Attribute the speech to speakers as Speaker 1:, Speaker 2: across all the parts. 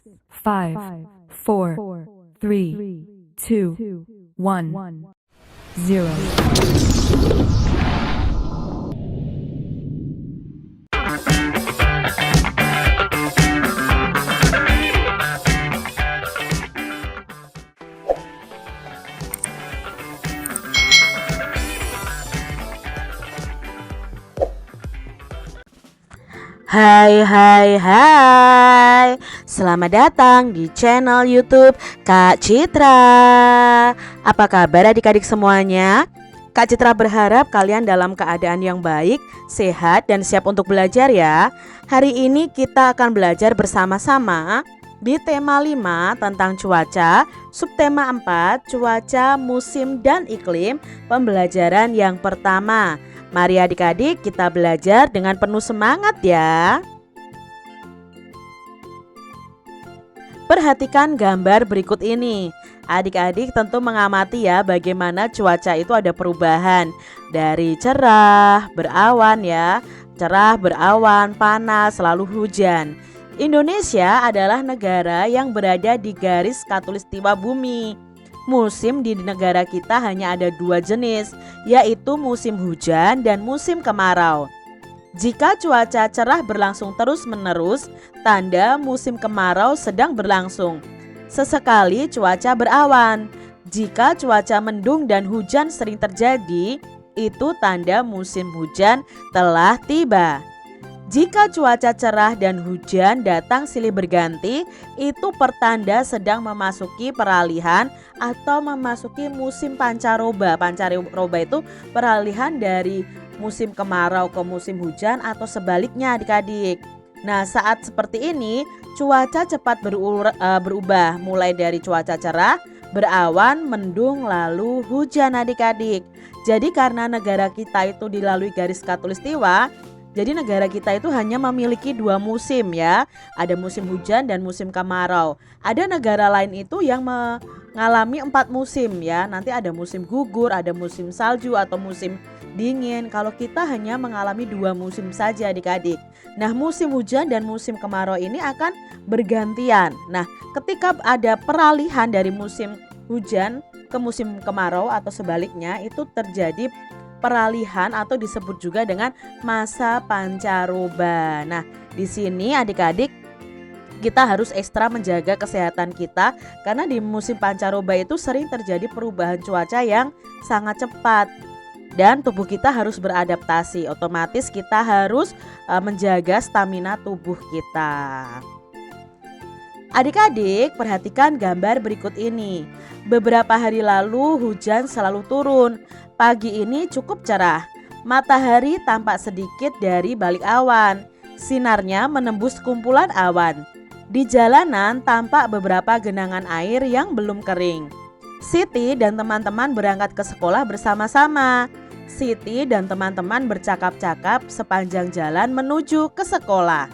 Speaker 1: 5, 4, 3, 2, 1, 0.
Speaker 2: Hai, selamat datang di channel YouTube Kak Citra. Apa kabar adik-adik semuanya? Kak Citra berharap kalian dalam keadaan yang baik, sehat, dan siap untuk belajar ya. Hari ini kita akan belajar bersama-sama di tema 5 tentang cuaca, subtema 4 cuaca, musim, dan iklim, pembelajaran yang pertama. Mari adik-adik kita belajar dengan penuh semangat ya. Perhatikan gambar berikut ini. Adik-adik tentu mengamati ya bagaimana cuaca itu ada perubahan dari cerah, berawan ya, cerah, berawan, panas, lalu hujan. Indonesia adalah negara yang berada di garis khatulistiwa bumi. Musim di negara kita hanya ada 2 jenis, yaitu musim hujan dan musim kemarau. Jika cuaca cerah berlangsung terus-menerus, tanda musim kemarau sedang berlangsung. Sesekali cuaca berawan. Jika cuaca mendung dan hujan sering terjadi, itu tanda musim hujan telah tiba. Jika cuaca cerah dan hujan datang silih berganti, itu pertanda sedang memasuki peralihan atau memasuki musim pancaroba. Pancaroba itu peralihan dari musim kemarau ke musim hujan atau sebaliknya adik-adik. Nah, saat seperti ini cuaca cepat berubah mulai dari cuaca cerah, berawan, mendung, lalu hujan adik-adik. Jadi karena negara kita itu dilalui garis khatulistiwa, jadi negara kita itu hanya memiliki 2 musim ya. Ada musim hujan dan musim kemarau. Ada negara lain itu yang mengalami 4 musim ya. Nanti ada musim gugur, ada musim salju atau musim dingin. Kalau kita hanya mengalami 2 musim saja adik-adik. Nah, musim hujan dan musim kemarau ini akan bergantian. Nah, ketika ada peralihan dari musim hujan ke musim kemarau atau sebaliknya, itu terjadi peralihan atau disebut juga dengan masa pancaroba. Nah, di sini adik-adik kita harus ekstra menjaga kesehatan kita karena di musim pancaroba itu sering terjadi perubahan cuaca yang sangat cepat dan tubuh kita harus beradaptasi. Otomatis kita harus menjaga stamina tubuh kita. Adik-adik, perhatikan gambar berikut ini. Beberapa hari lalu hujan selalu turun. Pagi ini cukup cerah. Matahari tampak sedikit dari balik awan. Sinarnya menembus kumpulan awan. Di jalanan tampak beberapa genangan air yang belum kering. Siti dan teman-teman berangkat ke sekolah bersama-sama. Siti dan teman-teman bercakap-cakap sepanjang jalan menuju ke sekolah.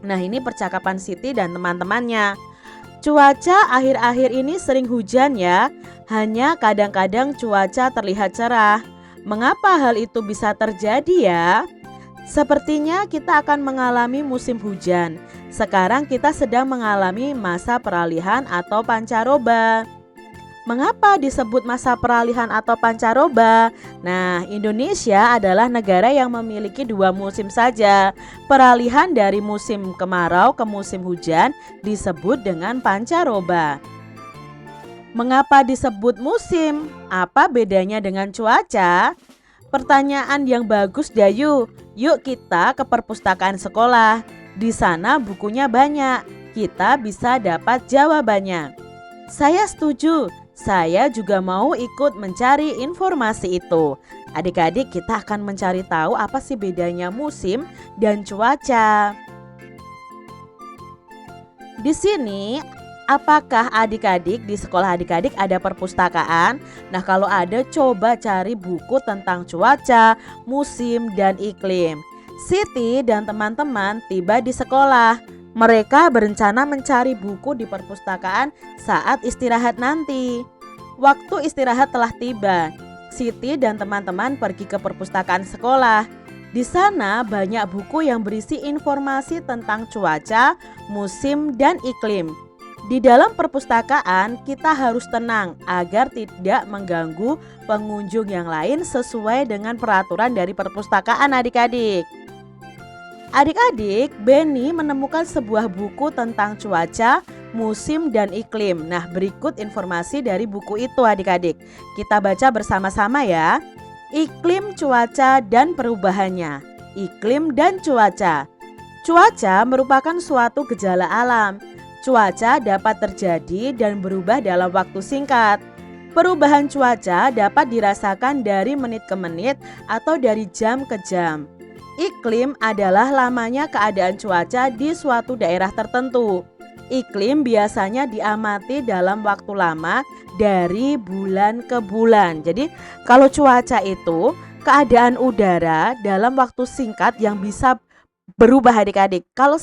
Speaker 2: Nah, ini percakapan Siti dan teman-temannya. Cuaca akhir-akhir ini sering hujan ya. Hanya kadang-kadang cuaca terlihat cerah. Mengapa hal itu bisa terjadi ya? Sepertinya kita akan mengalami musim hujan. Sekarang kita sedang mengalami masa peralihan atau pancaroba. Mengapa disebut masa peralihan atau pancaroba? Nah, Indonesia adalah negara yang memiliki 2 musim saja. Peralihan dari musim kemarau ke musim hujan disebut dengan pancaroba. Mengapa disebut musim? Apa bedanya dengan cuaca? Pertanyaan yang bagus Dayu. Yuk kita ke perpustakaan sekolah. Di sana bukunya banyak. Kita bisa dapat jawabannya. Saya setuju. Saya juga mau ikut mencari informasi itu. Adik-adik, kita akan mencari tahu apa sih bedanya musim dan cuaca. Di sini, apakah adik-adik di sekolah adik-adik ada perpustakaan? Nah, kalau ada coba cari buku tentang cuaca, musim, dan iklim. Siti dan teman-teman tiba di sekolah. Mereka berencana mencari buku di perpustakaan saat istirahat nanti. Waktu istirahat telah tiba. Siti dan teman-teman pergi ke perpustakaan sekolah. Di sana banyak buku yang berisi informasi tentang cuaca, musim, dan iklim. Di dalam perpustakaan, kita harus tenang agar tidak mengganggu pengunjung yang lain sesuai dengan peraturan dari perpustakaan adik-adik. Adik-adik, Benny menemukan sebuah buku tentang cuaca, musim, dan iklim. Nah, berikut informasi dari buku itu adik-adik. Kita baca bersama-sama ya. Iklim, cuaca, dan perubahannya. Iklim dan cuaca. Cuaca merupakan suatu gejala alam. Cuaca dapat terjadi dan berubah dalam waktu singkat. Perubahan cuaca dapat dirasakan dari menit ke menit atau dari jam ke jam. Iklim adalah lamanya keadaan cuaca di suatu daerah tertentu. Iklim biasanya diamati dalam waktu lama dari bulan ke bulan. Jadi kalau cuaca itu keadaan udara dalam waktu singkat yang bisa berubah adik-adik. Kalau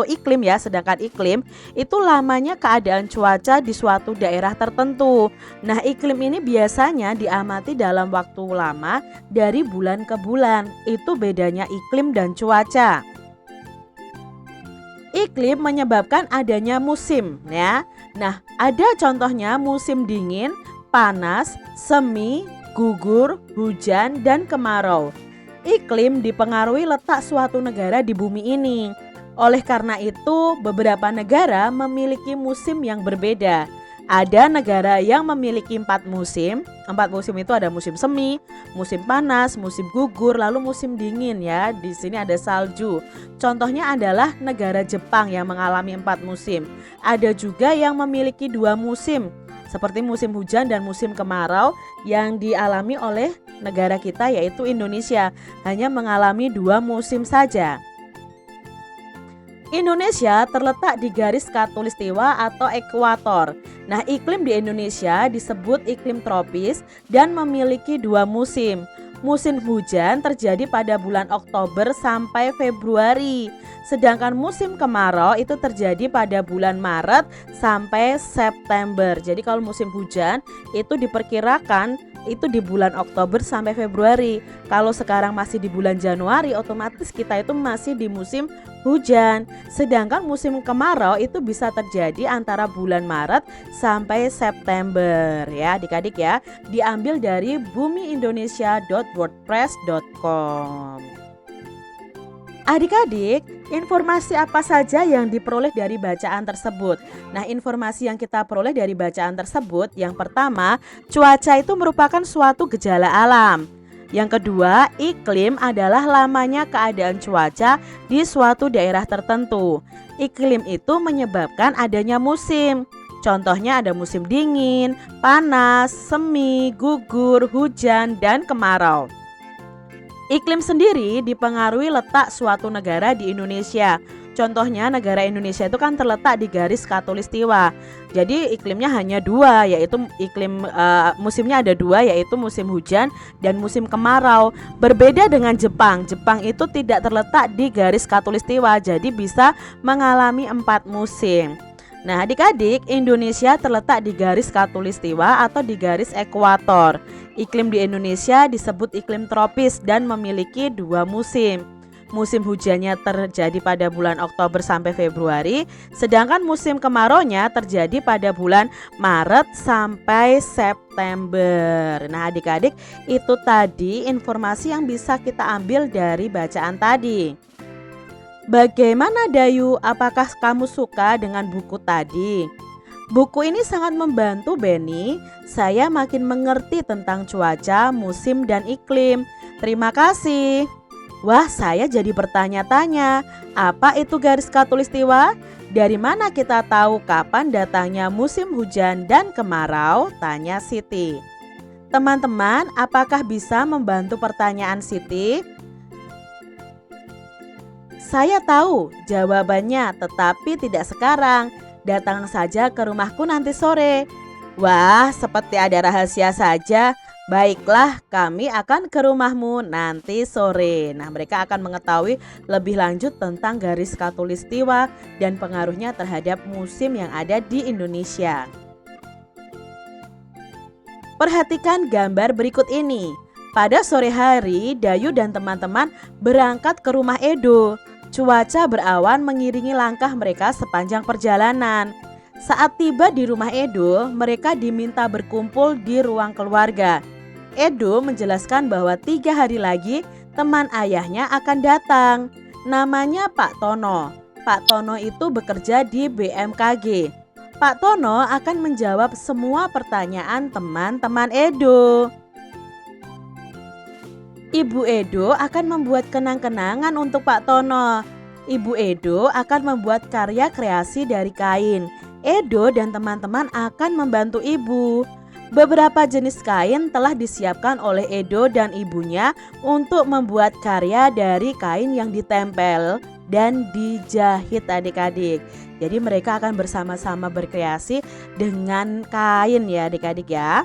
Speaker 2: iklim ya, sedangkan iklim itu lamanya keadaan cuaca di suatu daerah tertentu. Nah, iklim ini biasanya diamati dalam waktu lama dari bulan ke bulan. Itu bedanya iklim dan cuaca. Iklim menyebabkan adanya musim ya. Nah, ada contohnya musim dingin, panas, semi, gugur, hujan, dan kemarau. Iklim dipengaruhi letak suatu negara di bumi ini. Oleh karena itu, beberapa negara memiliki musim yang berbeda. Ada negara yang memiliki 4 musim. 4 musim itu ada musim semi, musim panas, musim gugur, lalu musim dingin ya. Di sini ada salju. Contohnya adalah negara Jepang yang mengalami 4 musim. Ada juga yang memiliki 2 musim, seperti musim hujan dan musim kemarau yang dialami oleh negara kita yaitu Indonesia, hanya mengalami 2 musim saja. Indonesia terletak di garis khatulistiwa atau ekuator. Nah, iklim di Indonesia disebut iklim tropis dan memiliki 2 musim. Musim hujan terjadi pada bulan Oktober sampai Februari. Sedangkan musim kemarau itu terjadi pada bulan Maret sampai September. Jadi kalau musim hujan itu diperkirakan itu di bulan Oktober sampai Februari. Kalau sekarang masih di bulan Januari, otomatis kita itu masih di musim hujan. Sedangkan musim kemarau itu bisa terjadi antara bulan Maret sampai September ya adik-adik ya. Diambil dari bumiindonesia.wordpress.com. Adik-adik, informasi apa saja yang diperoleh dari bacaan tersebut? Nah, informasi yang kita peroleh dari bacaan tersebut, yang pertama, cuaca itu merupakan suatu gejala alam. Yang kedua, iklim adalah lamanya keadaan cuaca di suatu daerah tertentu. Iklim itu menyebabkan adanya musim. Contohnya ada musim dingin, panas, semi, gugur, hujan, dan kemarau. Iklim sendiri dipengaruhi letak suatu negara di Indonesia. Contohnya negara Indonesia itu kan terletak di garis khatulistiwa. Jadi iklimnya hanya 2, yaitu musimnya ada 2, yaitu musim hujan dan musim kemarau. Berbeda dengan Jepang. Jepang itu tidak terletak di garis khatulistiwa, jadi bisa mengalami 4 musim. Nah, adik-adik, Indonesia terletak di garis khatulistiwa atau di garis ekuator. Iklim di Indonesia disebut iklim tropis dan memiliki 2 musim. Musim hujannya terjadi pada bulan Oktober sampai Februari, sedangkan musim kemaraunya terjadi pada bulan Maret sampai September. Nah, adik-adik, itu tadi informasi yang bisa kita ambil dari bacaan tadi. Bagaimana Dayu? Apakah kamu suka dengan buku tadi? Buku ini sangat membantu Benny. Saya makin mengerti tentang cuaca, musim, dan iklim. Terima kasih. Wah, saya jadi bertanya-tanya, apa itu garis khatulistiwa? Dari mana kita tahu kapan datangnya musim hujan dan kemarau? Tanya Siti. Teman-teman, apakah bisa membantu pertanyaan Siti? Saya tahu jawabannya, tetapi tidak sekarang. Datang saja ke rumahku nanti sore. Wah, seperti ada rahasia saja. Baiklah, kami akan ke rumahmu nanti sore. Nah, mereka akan mengetahui lebih lanjut tentang garis khatulistiwa dan pengaruhnya terhadap musim yang ada di Indonesia. Perhatikan gambar berikut ini. Pada sore hari, Dayu dan teman-teman berangkat ke rumah Edo. Cuaca berawan mengiringi langkah mereka sepanjang perjalanan. Saat tiba di rumah Edo, mereka diminta berkumpul di ruang keluarga. Edo menjelaskan bahwa 3 hari lagi teman ayahnya akan datang. Namanya Pak Tono. Pak Tono itu bekerja di BMKG. Pak Tono akan menjawab semua pertanyaan teman-teman Edo. Ibu Edo akan membuat kenang-kenangan untuk Pak Tono. Ibu Edo akan membuat karya kreasi dari kain. Edo dan teman-teman akan membantu ibu. Beberapa jenis kain telah disiapkan oleh Edo dan ibunya untuk membuat karya dari kain yang ditempel dan dijahit adik-adik. Jadi mereka akan bersama-sama berkreasi dengan kain ya adik-adik ya.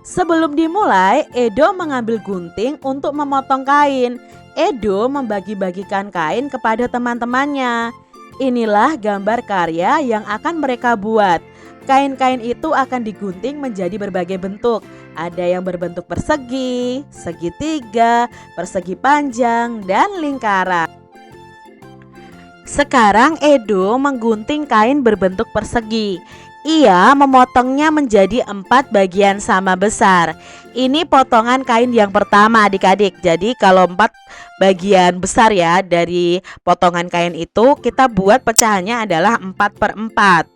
Speaker 2: Sebelum dimulai, Edo mengambil gunting untuk memotong kain. Edo membagi-bagikan kain kepada teman-temannya. Inilah gambar karya yang akan mereka buat. Kain-kain itu akan digunting menjadi berbagai bentuk. Ada yang berbentuk persegi, segitiga, persegi panjang, dan lingkaran. Sekarang Edo menggunting kain berbentuk persegi. Ia memotongnya menjadi 4 bagian sama besar. Ini potongan kain yang pertama adik-adik. Jadi kalau 4 bagian besar ya dari potongan kain itu, kita buat pecahannya adalah 4/4.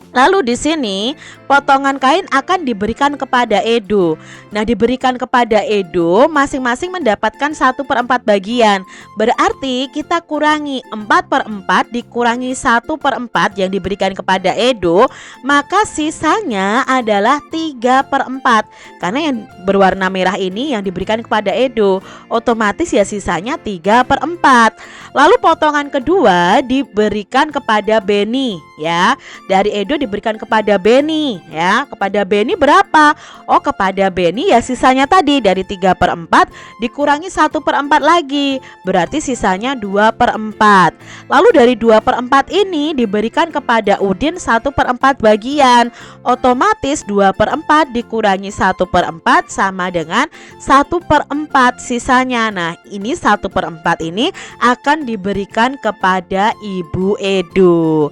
Speaker 2: Lalu di sini potongan kain akan diberikan kepada Edo. Nah, diberikan kepada Edo masing-masing mendapatkan 1/4 bagian. Berarti kita kurangi 4/4 dikurangi 1/4 yang diberikan kepada Edo, maka sisanya adalah 3/4. Karena yang berwarna merah ini yang diberikan kepada Edo, otomatis ya sisanya 3/4. Lalu potongan kedua diberikan kepada Beni ya. Dari Edo diberikan kepada Beni ya. Kepada Beni berapa? Oh, kepada Beni ya sisanya tadi dari 3/4 dikurangi 1/4 lagi. Berarti sisanya 2/4. Lalu dari 2/4 ini diberikan kepada Udin 1/4 bagian. Otomatis 2/4 dikurangi 1/4 sama dengan 1/4 sisanya. Nah, ini 1/4 ini akan diberikan kepada Ibu Edo.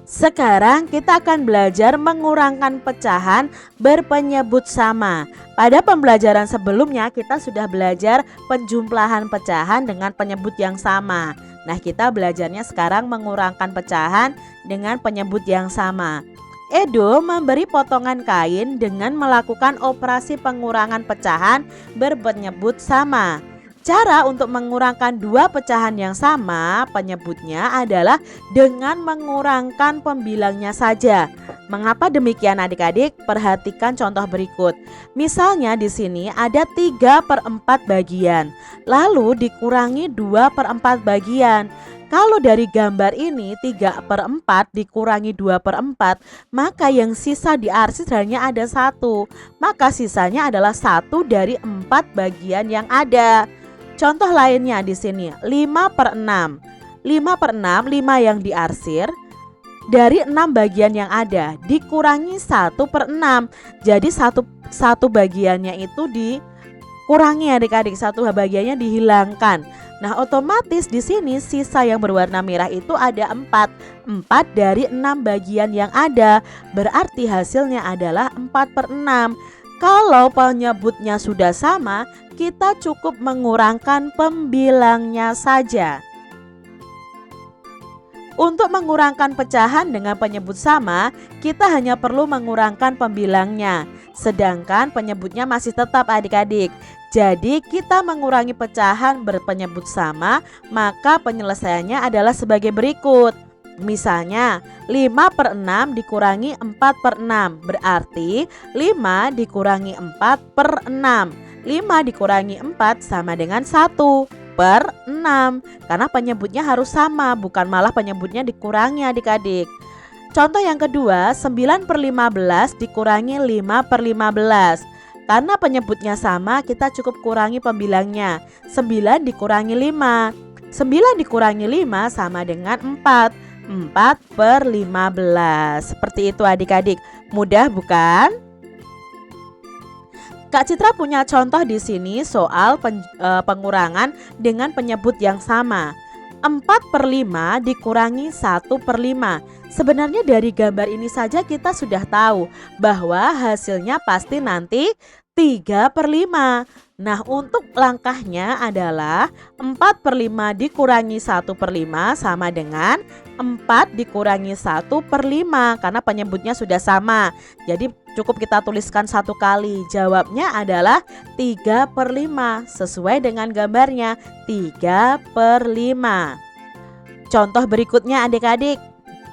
Speaker 2: Sekarang kita akan belajar mengurangkan pecahan berpenyebut sama. Pada pembelajaran sebelumnya kita sudah belajar penjumlahan pecahan dengan penyebut yang sama. Nah, kita belajarnya sekarang mengurangkan pecahan dengan penyebut yang sama. Edo memberi potongan kain dengan melakukan operasi pengurangan pecahan berpenyebut sama. Cara untuk mengurangkan 2 pecahan yang sama penyebutnya adalah dengan mengurangkan pembilangnya saja. Mengapa demikian adik-adik? Perhatikan contoh berikut. Misalnya di sini ada 3/4 bagian, lalu dikurangi 2/4 bagian. Kalau dari gambar ini 3/4 dikurangi 2/4, maka yang sisa di arsip hanya ada 1. Maka sisanya adalah 1 dari 4 bagian yang ada. Contoh lainnya di sini 5/6. 5/6, 5 yang diarsir dari 6 bagian yang ada dikurangi 1/6. Jadi satu bagiannya itu dikurangi adik-adik, 1 bagiannya dihilangkan. Nah, otomatis di sini sisa yang berwarna merah itu ada 4. 4 dari 6 bagian yang ada. Berarti hasilnya adalah 4/6. Kalau penyebutnya sudah sama, kita cukup mengurangkan pembilangnya saja. Untuk mengurangkan pecahan dengan penyebut sama, kita hanya perlu mengurangkan pembilangnya. Sedangkan penyebutnya masih tetap adik-adik. Jadi kita mengurangi pecahan berpenyebut sama, maka penyelesaiannya adalah sebagai berikut. Misalnya 5/6 dikurangi 4/6, berarti 5 dikurangi 4/6. 5 dikurangi 4 sama dengan 1/6. Karena penyebutnya harus sama, bukan malah penyebutnya dikurangi adik-adik. Contoh yang kedua, 9/15 dikurangi 5/15. Karena penyebutnya sama, kita cukup kurangi pembilangnya. 9 dikurangi 5. 9 dikurangi 5 sama dengan 4. 4/15. Seperti itu adik-adik. Mudah bukan? Kak Citra punya contoh di sini soal pengurangan dengan penyebut yang sama. 4/5 dikurangi 1/5. Sebenarnya dari gambar ini saja kita sudah tahu bahwa hasilnya pasti nanti 3/5. Nah, untuk langkahnya adalah 4/5 dikurangi 1/5 sama dengan 4 dikurangi 1/5 karena penyebutnya sudah sama. Jadi cukup kita tuliskan satu kali. Jawabnya adalah 3/5 sesuai dengan gambarnya 3/5. Contoh berikutnya adik-adik,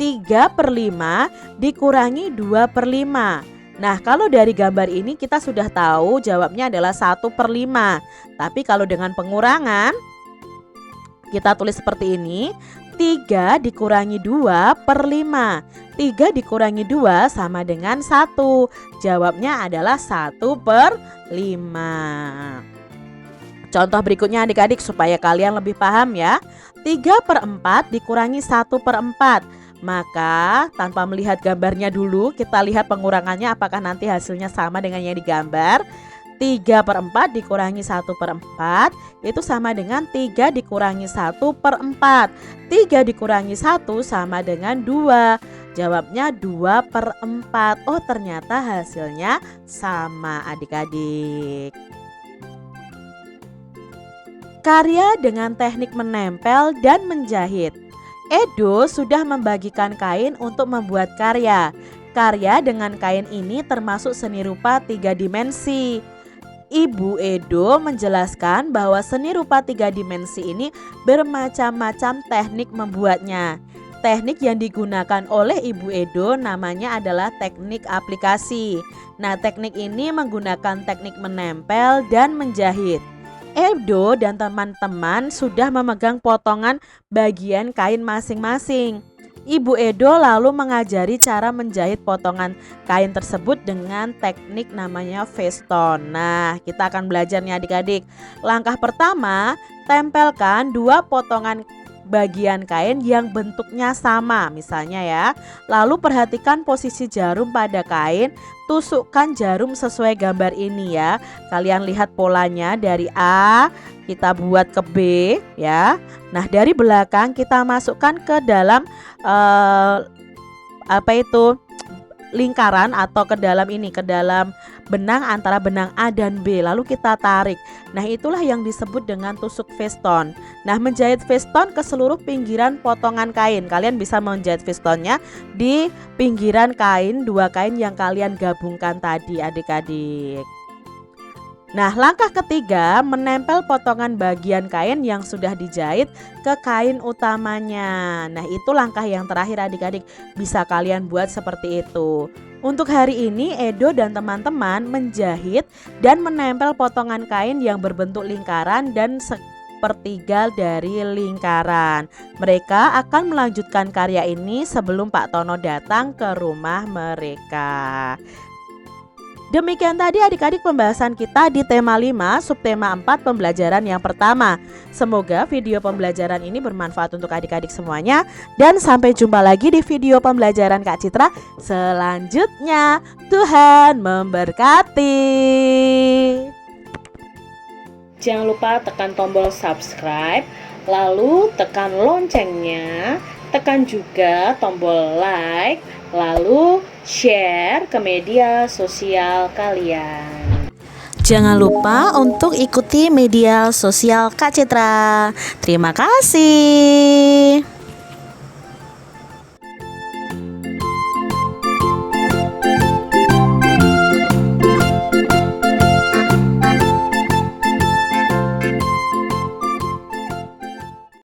Speaker 2: 3/5 dikurangi 2/5. Nah, kalau dari gambar ini kita sudah tahu jawabnya adalah 1/5. Tapi kalau dengan pengurangan kita tulis seperti ini, 3 dikurangi 2/5. 3 dikurangi 2 sama dengan 1. Jawabnya adalah 1/5. Contoh berikutnya adik-adik supaya kalian lebih paham ya. 3/4 dikurangi 1/4. Maka tanpa melihat gambarnya dulu, kita lihat pengurangannya apakah nanti hasilnya sama dengan yang digambar. 3/4 dikurangi 1/4 itu sama dengan 3 dikurangi 1/4. 3 dikurangi 1 sama dengan 2. Jawabnya 2/4. Oh, ternyata hasilnya sama adik-adik. Karya dengan teknik menempel dan menjahit. Edo sudah membagikan kain untuk membuat karya. Karya dengan kain ini termasuk seni rupa 3 dimensi. Ibu Edo menjelaskan bahwa seni rupa 3 dimensi ini bermacam-macam teknik membuatnya. Teknik yang digunakan oleh Ibu Edo namanya adalah teknik aplikasi. Nah, teknik ini menggunakan teknik menempel dan menjahit. Edo dan teman-teman sudah memegang potongan bagian kain masing-masing. Ibu Edo lalu mengajari cara menjahit potongan kain tersebut dengan teknik namanya veston. Nah, kita akan belajar nih adik-adik. Langkah pertama, tempelkan 2 potongan bagian kain yang bentuknya sama misalnya ya. Lalu perhatikan posisi jarum pada kain, tusukkan jarum sesuai gambar ini ya. Kalian lihat polanya dari A kita buat ke B ya. Nah, dari belakang kita masukkan ke dalam lingkaran atau ke dalam benang antara benang A dan B, lalu kita tarik. Nah, itulah yang disebut dengan tusuk veston. Nah, menjahit veston ke seluruh pinggiran potongan kain. Kalian bisa menjahit vestonnya di pinggiran kain, 2 kain yang kalian gabungkan tadi adik-adik. Nah, langkah ketiga, menempel potongan bagian kain yang sudah dijahit ke kain utamanya. Nah, itu langkah yang terakhir adik-adik. Bisa kalian buat seperti itu. Untuk hari ini Edo dan teman-teman menjahit dan menempel potongan kain yang berbentuk lingkaran dan sepertiga dari lingkaran. Mereka akan melanjutkan karya ini sebelum Pak Tono datang ke rumah mereka. Demikian tadi adik-adik pembahasan kita di tema 5 subtema 4 pembelajaran yang pertama. Semoga video pembelajaran ini bermanfaat untuk adik-adik semuanya. Dan sampai jumpa lagi di video pembelajaran Kak Citra selanjutnya. Tuhan memberkati. Jangan lupa tekan tombol subscribe, lalu tekan loncengnya, tekan juga tombol like, lalu share ke media sosial kalian. Jangan lupa untuk ikuti media sosial Kak Citra. Terima kasih.